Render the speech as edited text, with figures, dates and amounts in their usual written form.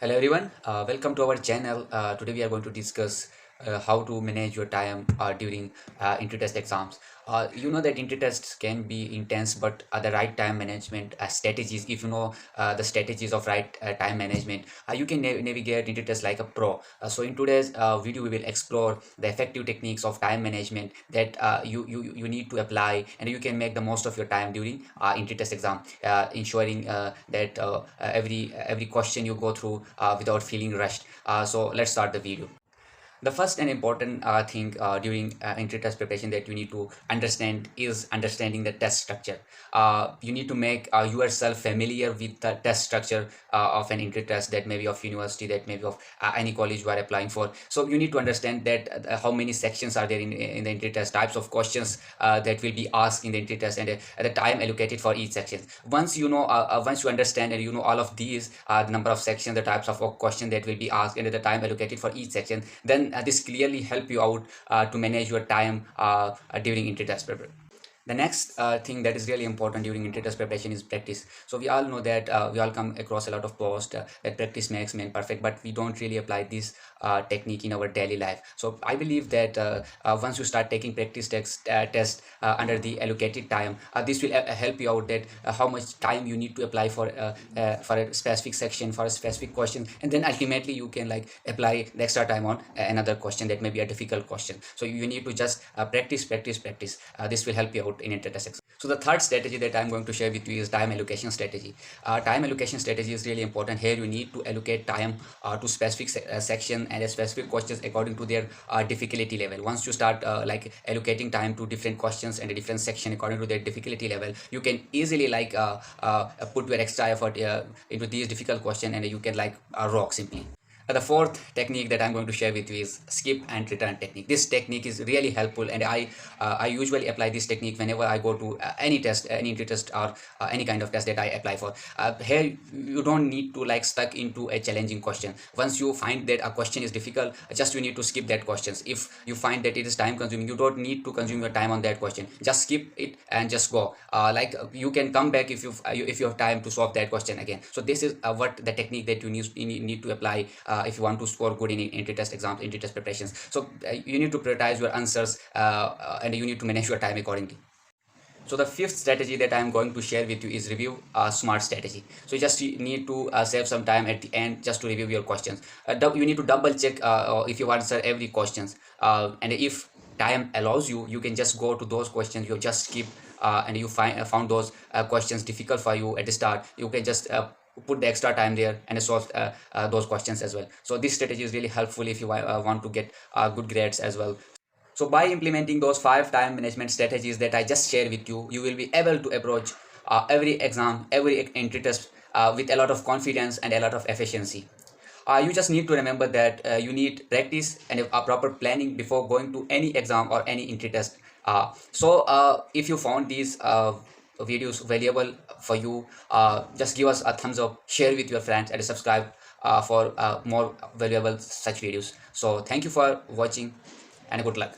Hello everyone, welcome to our channel. Today we are going to discuss how to manage your time during inter-test exams. You know that inter-tests can be intense, but the right time management strategies, if you know the strategies of right time management, you can navigate inter-test like a pro. So in today's video, we will explore the effective techniques of time management that you need to apply, and you can make the most of your time during inter-test exam, ensuring that every question you go through without feeling rushed. So let's start the video. The first and important thing during inter-test preparation that you need to understand is understanding the test structure. You need to make yourself familiar with the test structure of an inter-test, that may be of university, that may be of any college you are applying for. So you need to understand that how many sections are there in the inter-test, types of questions that will be asked in the inter-test, and the time allocated for each section. Once you understand and you know all of these, the number of sections, the types of question that will be asked, and the time allocated for each section, then this clearly help you out to manage your time during inter-test preparation. The next thing that is really important during inter-test preparation is practice. So we all know that we all come across a lot of posts that practice makes man perfect, but we don't really apply this technique in our daily life. So I believe that once you start taking practice test under the allocated time, this will help you out, that how much time you need to apply for a specific section, for a specific question, and then ultimately you can like apply the extra time on another question that may be a difficult question. So you need to just practice. This will help you out in inter-test exam. So the third strategy that I'm going to share with you is time allocation strategy. Time allocation strategy is really important. Here you need to allocate time to specific section and specific questions according to their difficulty level. Once you start like allocating time to different questions and a different section according to their difficulty level, you can easily like put your extra effort into these difficult questions, and you can like rock simply. The fourth technique that I'm going to share with you is skip and return technique. This technique is really helpful, and I usually apply this technique whenever I go to any test, any test, or any kind of test that I apply for. Here you don't need to like stuck into a challenging question. Once you find that a question is difficult, just you need to skip that questions. If you find that it is time consuming, you don't need to consume your time on that question. Just skip it and just go. You can come back if you have time to solve that question again. So this is what the technique that you need to apply if you want to score good in inter-test exams, inter-test preparations. So you need to prioritize your answers and you need to manage your time accordingly. So the fifth strategy that I am going to share with you is review smart strategy. So you just need to save some time at the end just to review your questions. You need to double check if you answer every questions, and if time allows you, you can just go to those questions you just skip, and you found those questions difficult for you at the start. You can just put the extra time there and solve those questions as well. So this strategy is really helpful if you want to get good grades as well. So by implementing those 5 time management strategies that I just shared with you, you will be able to approach every exam, every entry test with a lot of confidence and a lot of efficiency. You just need to remember that you need practice and a proper planning before going to any exam or any entry test. If you found these videos valuable for you, just give us a thumbs up, share with your friends, and subscribe for more valuable such videos. So thank you for watching, and good luck.